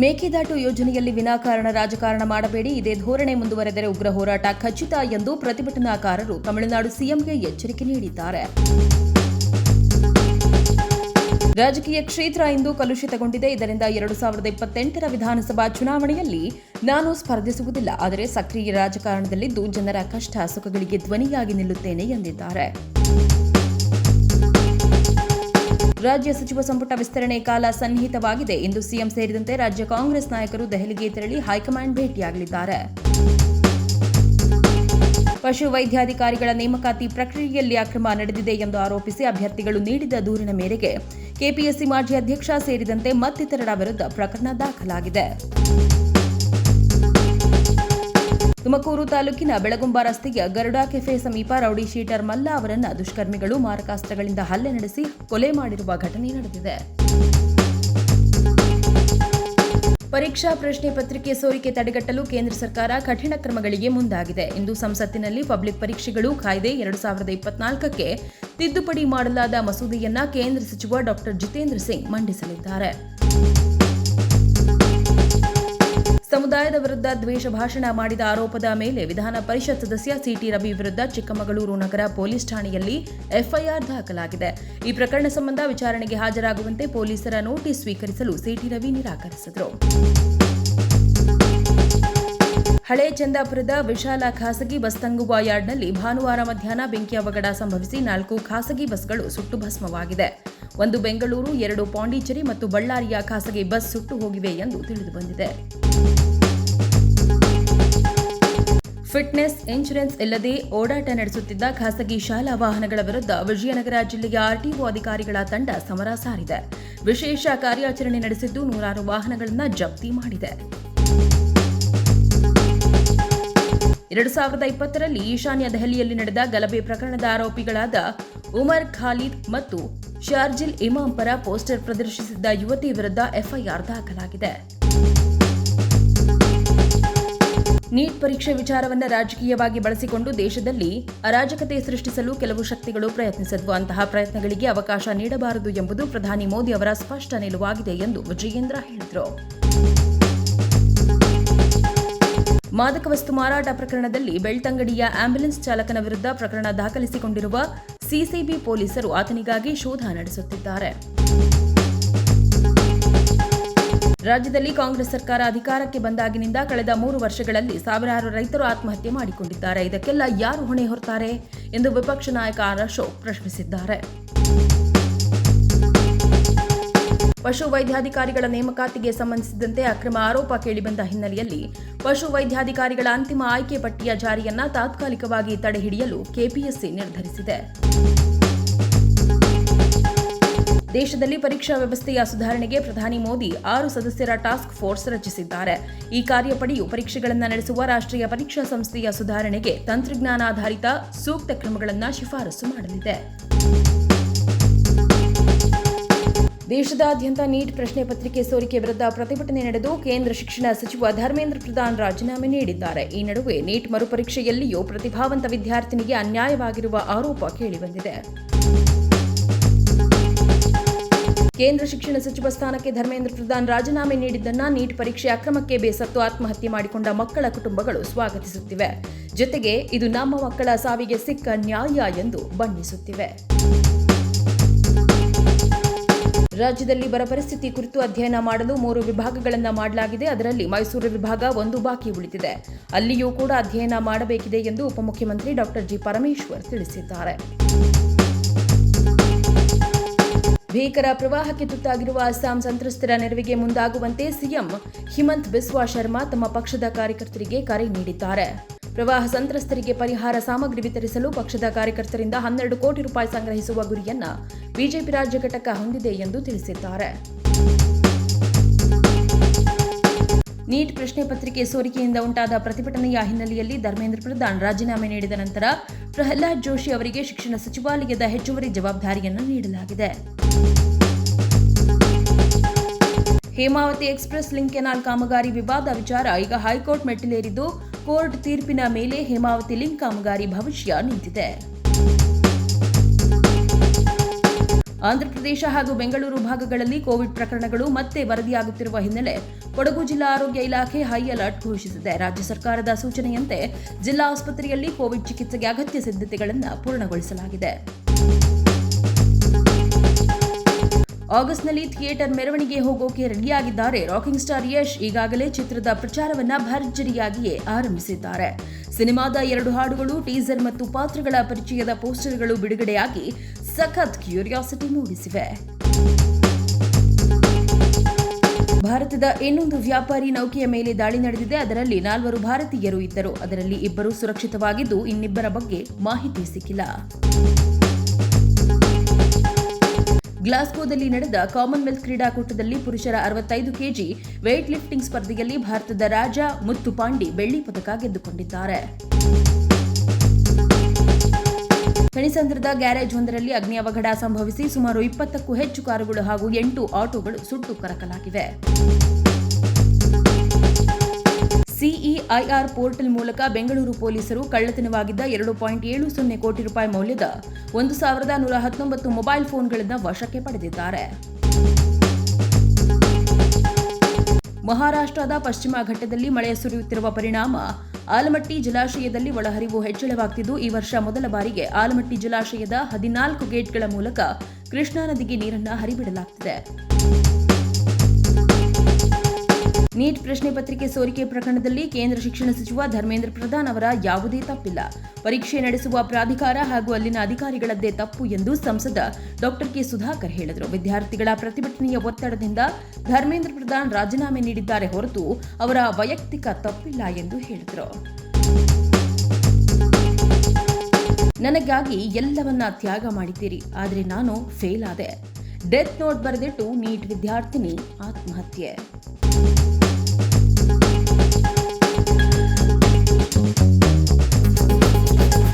ಮೇಕೆದಾಟು ಯೋಜನೆಯಲ್ಲಿ ವಿನಾಕಾರಣ ರಾಜಕಾರಣ ಮಾಡಬೇಡಿ, ಇದೇ ಧೋರಣೆ ಮುಂದುವರೆದರೆ ಉಗ್ರ ಹೋರಾಟ ಖಚಿತ ಎಂದು ಪ್ರತಿಭಟನಾಕಾರರು ತಮಿಳುನಾಡು ಸಿಎಂಗೆ ಎಚ್ಚರಿಕೆ ನೀಡಿದ್ದಾರೆ. ರಾಜಕೀಯ ಕ್ಷೇತ್ರ ಇಂದು ಕಲುಷಿತಗೊಂಡಿದೆ. ಇದರಿಂದ 2028ರ ವಿಧಾನಸಭಾ ಚುನಾವಣೆಯಲ್ಲಿ ನಾನು ಸ್ಪರ್ಧಿಸುವುದಿಲ್ಲ, ಆದರೆ ಸಕ್ರಿಯ ರಾಜಕಾರಣದಲ್ಲಿದ್ದು ಜನರ ಕಷ್ಟ ಸುಖಗಳಿಗೆ ಧ್ವನಿಯಾಗಿ ನಿಲ್ಲುತ್ತೇನೆ ಎಂದಿದ್ದಾರೆ. ರಾಜ್ಯ ಸಚಿವ ಸಂಪುಟ ವಿಸ್ತರಣೆ ಕಾಲ ಸನ್ನಿಹಿತವಾಗಿದೆ. ಇಂದು ಸಿಎಂ ಸೇರಿದಂತೆ ರಾಜ್ಯ ಕಾಂಗ್ರೆಸ್ ನಾಯಕರು ದೆಹಲಿಗೆ ತೆರಳಿ ಹೈಕಮಾಂಡ್ ಭೇಟಿಯಾಗಲಿದ್ದಾರೆ. ಪಶು ವೈದ್ಯಾಧಿಕಾರಿಗಳ ನೇಮಕಾತಿ ಪ್ರಕ್ರಿಯೆಯಲ್ಲಿ ಅಕ್ರಮ ನಡೆದಿದೆ ಎಂದು ಆರೋಪಿಸಿ ಅಭ್ಯರ್ಥಿಗಳು ನೀಡಿದ ದೂರಿನ ಮೇರೆಗೆ ಕೆಪಿಎಸ್ಸಿ ಮಾಜಿ ಅಧ್ಯಕ್ಷ ಸೇರಿದಂತೆ ಮತ್ತಿತರರ ವಿರುದ್ಧ ಪ್ರಕರಣ ದಾಖಲಾಗಿದೆ. ತುಮಕೂರು ತಾಲೂಕಿನ ಬೆಳಗುಂಬ ರಸ್ತೆಯ ಗರುಡಾ ಕೆಫೆ ಸಮೀಪ ರೌಡಿ ಶೀಟರ್ ಮಲ್ಲ ಅವರನ್ನು ದುಷ್ಕರ್ಮಿಗಳು ಮಾರಕಾಸ್ತ್ರಗಳಿಂದ ಹಲ್ಲೆ ನಡೆಸಿ ಕೊಲೆ ಮಾಡಿರುವ ಘಟನೆ ನಡೆದಿದೆ. ಪರೀಕ್ಷಾ ಪ್ರಶ್ನೆ ಪತ್ರಿಕೆ ಸೋರಿಕೆ ತಡೆಗಟ್ಟಲು ಕೇಂದ್ರ ಸರ್ಕಾರ ಕಠಿಣ ಕ್ರಮಗಳಿಗೆ ಮುಂದಾಗಿದೆ. ಇಂದು ಸಂಸತ್ತಿನಲ್ಲಿ ಪಬ್ಲಿಕ್ ಪರೀಕ್ಷೆಗಳು ಕಾಯ್ದೆ 2024ಕ್ಕೆ ತಿದ್ದುಪಡಿ ಮಾಡಲಾದ ಮಸೂದೆಯನ್ನ ಕೇಂದ್ರ ಸಚಿವ ಡಾ ಜಿತೇಂದ್ರ ಸಿಂಗ್ ಮಂಡಿಸಲಿದ್ದಾರೆ. ಸಮುದಾಯದ ವಿರುದ್ಧ ದ್ವೇಷ ಭಾಷಣ ಮಾಡಿದ ಆರೋಪದ ಮೇಲೆ ವಿಧಾನ ಪರಿಷತ್ ಸದಸ್ಯ ಸಿಟಿ ರವಿ ವಿರುದ್ಧ ಚಿಕ್ಕಮಗಳೂರು ನಗರ ಪೊಲೀಸ್ ಠಾಣೆಯಲ್ಲಿ ಎಫ್ಐಆರ್ ದಾಖಲಾಗಿದೆ. ಈ ಪ್ರಕರಣ ಸಂಬಂಧ ವಿಚಾರಣೆಗೆ ಹಾಜರಾಗುವಂತೆ ಪೊಲೀಸರ ನೋಟಿಸ್ ಸ್ವೀಕರಿಸಲು ಸಿಟಿ ರವಿ ನಿರಾಕರಿಸಿದರು. ಹಳೆ ಚಂದಾಪುರದ ವಿಶಾಲ ಖಾಸಗಿ ಬಸ್ ತಂಗುವ ಯಾರ್ಡ್ನಲ್ಲಿ ಭಾನುವಾರ ಮಧ್ಯಾಹ್ನ ಬೆಂಕಿ ಅವಘಡ ಸಂಭವಿಸಿ 4 ಖಾಸಗಿ ಬಸ್ಗಳು ಸುಟ್ಟು ಭಸ್ಮವಾಗಿದೆ. 1 ಬೆಂಗಳೂರು, 2 ಪಾಂಡಿಚೇರಿ ಮತ್ತು ಬಳ್ಳಾರಿಯ ಖಾಸಗಿ ಬಸ್ ಸುಟ್ಟು ಹೋಗಿವೆ ಎಂದು ತಿಳಿದುಬಂದಿದೆ. ಫಿಟ್ನೆಸ್ ಇನ್ಶೂರೆನ್ಸ್ ಇಲ್ಲದೆ ಓಡಾಟ ನಡೆಸುತ್ತಿದ್ದ ಖಾಸಗಿ ಶಾಲಾ ವಾಹನಗಳ ವಿರುದ್ಧ ವಿಜಯನಗರ ಜಿಲ್ಲೆಯ ಆರ್ಟಿಒ ಅಧಿಕಾರಿಗಳ ತಂಡ ಸಮರ ಸಾರಿದೆ. ವಿಶೇಷ ಕಾರ್ಯಾಚರಣೆ ನಡೆಸಿದ್ದು ನೂರಾರು ವಾಹನಗಳನ್ನು ಜಪ್ತಿ ಮಾಡಿದೆ. 2020ರಲ್ಲಿ ಈಶಾನ್ಯ ದೆಹಲಿಯಲ್ಲಿ ನಡೆದ ಗಲಭೆ ಪ್ರಕರಣದ ಆರೋಪಿಗಳಾದ ಉಮರ್ ಖಾಲಿದ್ ಮತ್ತು ಶಾರ್ಜಿಲ್ ಇಮಾಮ್ ಪರ ಪೋಸ್ಟರ್ ಪ್ರದರ್ಶಿಸಿದ್ದ ಯುವತಿ ವಿರುದ್ಧ ಎಫ್ಐಆರ್ ದಾಖಲಾಗಿದೆ. ನೀಟ್ ಪರೀಕ್ಷೆ ವಿಚಾರವನ್ನು ರಾಜಕೀಯವಾಗಿ ಬಳಸಿಕೊಂಡು ದೇಶದಲ್ಲಿ ಅರಾಜಕತೆ ಸೃಷ್ಟಿಸಲು ಕೆಲವು ಶಕ್ತಿಗಳು ಪ್ರಯತ್ನಿಸಿದ್ವು. ಅಂತಹ ಪ್ರಯತ್ನಗಳಿಗೆ ಅವಕಾಶ ನೀಡಬಾರದು ಎಂಬುದು ಪ್ರಧಾನಿ ಮೋದಿ ಅವರ ಸ್ಪಷ್ಟ ನಿಲುವಾಗಿದೆ ಎಂದು ವಿಜಯೇಂದ್ರ ಹೇಳಿದರು. ಮಾದಕ ವಸ್ತು ಮಾರಾಟ ಪ್ರಕರಣದಲ್ಲಿ ಬೆಳ್ತಂಗಡಿಯ ಆಂಬ್ಯುಲೆನ್ಸ್ ಚಾಲಕನ ವಿರುದ್ಧ ಪ್ರಕರಣ ದಾಖಲಿಸಿಕೊಂಡಿರುವ ಸಿಸಿಬಿ ಪೊಲೀಸರು ಆತನಿಗಾಗಿ ಶೋಧ ನಡೆಸುತ್ತಿದ್ದಾರೆ. ರಾಜ್ಯದಲ್ಲಿ ಕಾಂಗ್ರೆಸ್ ಸರ್ಕಾರ ಅಧಿಕಾರಕ್ಕೆ ಬಂದಾಗಿನಿಂದ ಕಳೆದ 3 ವರ್ಷಗಳಲ್ಲಿ ಸಾವಿರಾರು ರೈತರು ಆತ್ಮಹತ್ಯೆ ಮಾಡಿಕೊಂಡಿದ್ದಾರೆ. ಇದಕ್ಕೆಲ್ಲ ಯಾರು ಹೊಣೆ ಹೊರ್ತಾರೆ ಎಂದು ವಿಪಕ್ಷ ನಾಯಕ ಆರ್ ಅಶೋಕ್ ಪ್ರಶ್ನಿಸಿದ್ದಾರೆ. ಪಶು ವೈದ್ಯಾಧಿಕಾರಿಗಳ ನೇಮಕಾತಿಗೆ ಸಂಬಂಧಿಸಿದಂತೆ ಅಕ್ರಮ ಆರೋಪ ಕೇಳಿಬಂದ ಹಿನ್ನೆಲೆಯಲ್ಲಿ ಪಶು ವೈದ್ಯಾಧಿಕಾರಿಗಳ ಅಂತಿಮ ಆಯ್ಕೆ ಪಟ್ಟಿಯ ಜಾರಿಯನ್ನ ತಾತ್ಕಾಲಿಕವಾಗಿ ತಡೆಹಿಡಿಯಲು ಕೆಪಿಎಸ್ಸಿ ನಿರ್ಧರಿಸಿದೆ. ದೇಶದಲ್ಲಿ ಪರೀಕ್ಷಾ ವ್ಯವಸ್ಥೆಯ ಸುಧಾರಣೆಗೆ ಪ್ರಧಾನಿ ಮೋದಿ 6 ಸದಸ್ಯರ ಟಾಸ್ಕ್ ಫೋರ್ಸ್ ರಚಿಸಿದ್ದಾರೆ. ಈ ಕಾರ್ಯಪಡೆಯು ಪರೀಕ್ಷೆಗಳನ್ನು ನಡೆಸುವ ರಾಷ್ಟ್ರೀಯ ಪರೀಕ್ಷಾ ಸಂಸ್ಥೆಯ ಸುಧಾರಣೆಗೆ ತಂತ್ರಜ್ಞಾನಾಧಾರಿತ ಸೂಕ್ತ ಕ್ರಮಗಳನ್ನು ಶಿಫಾರಸು ಮಾಡಲಿದೆ. ದೇಶದಾದ್ಯಂತ ನೀಟ್ ಪ್ರಶ್ನೆ ಪತ್ರಿಕೆ ಸೋರಿಕೆ ವಿರುದ್ಧ ಪ್ರತಿಭಟನೆ ನಡೆದು ಕೇಂದ್ರ ಶಿಕ್ಷಣ ಸಚಿವ ಧರ್ಮೇಂದ್ರ ಪ್ರಧಾನ್ ರಾಜೀನಾಮೆ ನೀಡಿದ್ದಾರೆ. ಈ ನಡುವೆ ನೀಟ್ ಮರುಪರೀಕ್ಷೆಯಲ್ಲಿಯೂ ಪ್ರತಿಭಾವಂತ ವಿದ್ಯಾರ್ಥಿನಿಗೆ ಅನ್ಯಾಯವಾಗಿರುವ ಆರೋಪ ಕೇಳಿಬಂದಿದೆ. ಕೇಂದ್ರ ಶಿಕ್ಷಣ ಸಚಿವ ಸ್ಥಾನಕ್ಕೆ ಧರ್ಮೇಂದ್ರ ಪ್ರಧಾನ್ ರಾಜೀನಾಮೆ ನೀಡಿದ್ದನ್ನ ನೀಟ್ ಪರೀಕ್ಷೆ ಅಕ್ರಮಕ್ಕೆ ಬೇಸತ್ತು ಆತ್ಮಹತ್ಯೆ ಮಾಡಿಕೊಂಡ ಮಕ್ಕಳ ಕುಟುಂಬಗಳು ಸ್ವಾಗತಿಸುತ್ತಿವೆ. ಜೊತೆಗೆ ಇದು ನಮ್ಮ ಮಕ್ಕಳ ಸಾವಿಗೆ ಸಿಕ್ಕ ನ್ಯಾಯ ಎಂದು ಬಣ್ಣಿಸುತ್ತಿವೆ. ರಾಜ್ಯದಲ್ಲಿ ಬರ ಪರಿಸ್ಥಿತಿ ಕುರಿತು ಅಧ್ಯಯನ ಮಾಡಲು 3 ವಿಭಾಗಗಳನ್ನು ಮಾಡಲಾಗಿದೆ. ಅದರಲ್ಲಿ ಮೈಸೂರು ವಿಭಾಗ 1 ಬಾಕಿ ಉಳಿದಿದೆ. ಅಲ್ಲಿಯೂ ಕೂಡ ಅಧ್ಯಯನ ಮಾಡಬೇಕಿದೆ ಎಂದು ಉಪಮುಖ್ಯಮಂತ್ರಿ ಡಾ ಜಿ ಪರಮೇಶ್ವರ್ ತಿಳಿಸಿದ್ದಾರೆ. ಭೀಕರ ಪ್ರವಾಹಕ್ಕೆ ತುತ್ತಾಗಿರುವ ಅಸ್ಸಾಂ ಸಂತ್ರಸ್ತರ ನೆರವಿಗೆ ಮುಂದಾಗುವಂತೆ ಸಿಎಂ ಹಿಮಂತ್ ಬಿಸ್ವಾ ಶರ್ಮಾ ತಮ್ಮ ಪಕ್ಷದ ಕಾರ್ಯಕರ್ತರಿಗೆ ಕರೆ ನೀಡಿದ್ದಾರೆ. ಪ್ರವಾಹ ಸಂತ್ರಸ್ತರಿಗೆ ಪರಿಹಾರ ಸಾಮಗ್ರಿ ವಿತರಿಸಲು ಪಕ್ಷದ ಕಾರ್ಯಕರ್ತರಿಂದ 12 ಕೋಟಿ ರೂಪಾಯಿ ಸಂಗ್ರಹಿಸುವ ಗುರಿಯನ್ನ ಬಿಜೆಪಿ ರಾಜ್ಯ ಘಟಕ ಹೊಂದಿದೆ ಎಂದು ತಿಳಿಸಿದ್ದಾರೆ. ನೀಟ್ ಪ್ರಶ್ನೆ ಪತ್ರಿಕೆ ಸೋರಿಕೆಯಿಂದ ಉಂಟಾದ ಪ್ರತಿಭಟನೆಯ ಹಿನ್ನೆಲೆಯಲ್ಲಿ ಧರ್ಮೇಂದ್ರ ಪ್ರಧಾನ್ ರಾಜೀನಾಮೆ ನೀಡಿದ ನಂತರ ಪ್ರಹ್ಲಾದ್ ಜೋಶಿ ಅವರಿಗೆ ಶಿಕ್ಷಣ ಸಚಿವಾಲಯದ ಹೆಚ್ಚುವರಿ ಜವಾಬ್ದಾರಿಯನ್ನು ನೀಡಲಾಗಿದೆ. ಹೇಮಾವತಿ ಎಕ್ಸ್‌ಪ್ರೆಸ್ ಲಿಂಕ್ ಕೆನಾಲ್ ಕಾಮಗಾರಿ ವಿವಾದ ವಿಚಾರ ಈಗ ಹೈಕೋರ್ಟ್ ಮೆಟ್ಟಿಲೇರಿದ್ದು ಕೋರ್ಟ್ ತೀರ್ಪಿನ ಮೇಲೆ ಹೇಮಾವತಿ ಲಿಂಕ್ ಕಾಮಗಾರಿ ಭವಿಷ್ಯ ನಿಂತಿದೆ. ಆಂಧ್ರಪ್ರದೇಶ ಹಾಗೂ ಬೆಂಗಳೂರು ಭಾಗಗಳಲ್ಲಿ ಕೋವಿಡ್ ಪ್ರಕರಣಗಳು ಮತ್ತೆ ವರದಿಯಾಗುತ್ತಿರುವ ಹಿನ್ನೆಲೆ ಕೊಡಗು ಜಿಲ್ಲಾ ಆರೋಗ್ಯ ಇಲಾಖೆ ಹೈ ಅಲರ್ಟ್ ಘೋಷಿಸಿದೆ. ರಾಜ್ಯ ಸರ್ಕಾರದ ಸೂಚನೆಯಂತೆ ಜಿಲ್ಲಾ ಆಸ್ಪತ್ರೆಯಲ್ಲಿ ಕೋವಿಡ್ ಚಿಕಿತ್ಸೆಗೆ ಅಗತ್ಯ ಸಿದ್ಧತೆಗಳನ್ನು ಪೂರ್ಣಗೊಳಿಸಲಾಗಿದೆ. ಆಗಸ್ಟ್ನಲ್ಲಿ ಥಿಯೇಟರ್ ಮೆರವಣಿಗೆ ಹೋಗೋಕೆ ರೆಡಿಯಾಗಿದ್ದಾರೆ. ರಾಕಿಂಗ್ ಸ್ಟಾರ್ ಯಶ್ ಈಗಾಗಲೇ ಚಿತ್ರದ ಪ್ರಚಾರವನ್ನ ಭರ್ಜರಿಯಾಗಿಯೇ ಆರಂಭಿಸಿದ್ದಾರೆ. ಸಿನಿಮಾದ 2 ಹಾಡುಗಳು, ಟೀಸರ್ ಮತ್ತು ಪಾತ್ರಗಳ ಪರಿಚಯದ ಪೋಸ್ಟರ್ಗಳು ಬಿಡುಗಡೆಯಾಗಿ ಸಖತ್ ಕ್ಯೂರಿಯಾಸಿಟಿ ಮೂಡಿಸಿವೆ. ಭಾರತದ ಇನ್ನೊಂದು ವ್ಯಾಪಾರಿ ನೌಕೆಯ ಮೇಲೆ ದಾಳಿ ನಡೆದಿದೆ. ಅದರಲ್ಲಿ 4 ಭಾರತೀಯರು ಇದ್ದರು. ಅದರಲ್ಲಿ 2 ಸುರಕ್ಷಿತವಾಗಿದ್ದು, ಇನ್ನಿಬ್ಬರ ಬಗ್ಗೆ ಮಾಹಿತಿ ಸಿಕ್ಕಿಲ್ಲ. ಗ್ಲಾಸ್ಗೋದಲ್ಲಿ ನಡೆದ ಕಾಮನ್ವೆಲ್ತ್ ಕ್ರೀಡಾಕೂಟದಲ್ಲಿ ಪುರುಷರ 65 ಕೆಜಿ ವೇಟ್ ಲಿಫ್ಟಿಂಗ್ ಸ್ಪರ್ಧೆಯಲ್ಲಿ ಭಾರತದ ರಾಜ ಮುತ್ತುಪಾಂಡಿ ಬೆಳ್ಳಿ ಪದಕ ಗೆದ್ದುಕೊಂಡಿದ್ದಾರೆ. ಕಣಿಸಂದ್ರದ ಗ್ಯಾರೇಜ್ ಒಂದರಲ್ಲಿ ಅಗ್ನಿ ಅವಘಡ ಸಂಭವಿಸಿ ಸುಮಾರು 20ಕ್ಕೂ ಹೆಚ್ಚು ಕಾರುಗಳು ಹಾಗೂ 8 ಆಟೋಗಳು ಸುಟ್ಟು ಕರಕಲಾಗಿವೆ. ಸಿಇಐಆರ್ ಪೋರ್ಟಲ್ ಮೂಲಕ ಬೆಂಗಳೂರು ಪೊಲೀಸರು ಕಳ್ಳತನವಾಗಿದ್ದ 2.70 ಕೋಟಿ ರೂಪಾಯಿ ಮೌಲ್ಯದ 1119 ಮೊಬೈಲ್ ಫೋನ್ಗಳನ್ನು ವಶಕ್ಕೆ ಪಡೆದಿದ್ದಾರೆ. ಮಹಾರಾಷ್ಟ್ರದ ಪಶ್ಚಿಮ ಘಟ್ಟದಲ್ಲಿ ಮಳೆ ಸುರಿಯುತ್ತಿರುವ ಪರಿಣಾಮ ಆಲಮಟ್ಟಿ ಜಲಾಶಯದಲ್ಲಿ ಒಳಹರಿವು ಹೆಚ್ಚಳವಾಗುತ್ತಿದ್ದು, ಈ ವರ್ಷ ಮೊದಲ ಬಾರಿಗೆ ಆಲಮಟ್ಟಿ ಜಲಾಶಯದ 14 ಗೇಟ್ಗಳ ಮೂಲಕ ಕೃಷ್ಣಾ ನದಿಗೆ ನೀರನ್ನು ಹರಿಬಿಡಲಾಗುತ್ತಿದೆ. ನೀಟ್ ಪ್ರಶ್ನೆ ಪತ್ರಿಕೆ ಸೋರಿಕೆ ಪ್ರಕರಣದಲ್ಲಿ ಕೇಂದ್ರ ಶಿಕ್ಷಣ ಸಚಿವ ಧರ್ಮೇಂದ್ರ ಪ್ರಧಾನ್ ಅವರ ಯಾವುದೇ ತಪ್ಪಿಲ್ಲ. ಪರೀಕ್ಷೆ ನಡೆಸುವ ಪ್ರಾಧಿಕಾರ ಹಾಗೂ ಅಲ್ಲಿನ ಅಧಿಕಾರಿಗಳದ್ದೇ ತಪ್ಪು ಎಂದು ಸಂಸದ ಡಾ ಕೆ ಸುಧಾಕರ್ ಹೇಳಿದರು. ವಿದ್ಯಾರ್ಥಿಗಳ ಪ್ರತಿಭಟನೆಯ ಒತ್ತಡದಿಂದ ಧರ್ಮೇಂದ್ರ ಪ್ರಧಾನ್ ರಾಜೀನಾಮೆ ನೀಡಿದ್ದಾರೆ ಹೊರತು ಅವರ ವೈಯಕ್ತಿಕ ತಪ್ಪಿಲ್ಲ ಎಂದು ಹೇಳಿದರು. ನನಗಾಗಿ ಎಲ್ಲವನ್ನ ತ್ಯಾಗ ಮಾಡಿದ್ದೀರಿ, ಆದರೆ ನಾನು ಫೇಲ್ ಆದೆ. ಡೆತ್ ನೋಟ್ ಬರೆದಿಟ್ಟು ನೀಟ್ ವಿದ್ಯಾರ್ಥಿನಿ ಆತ್ಮಹತ್ಯೆ.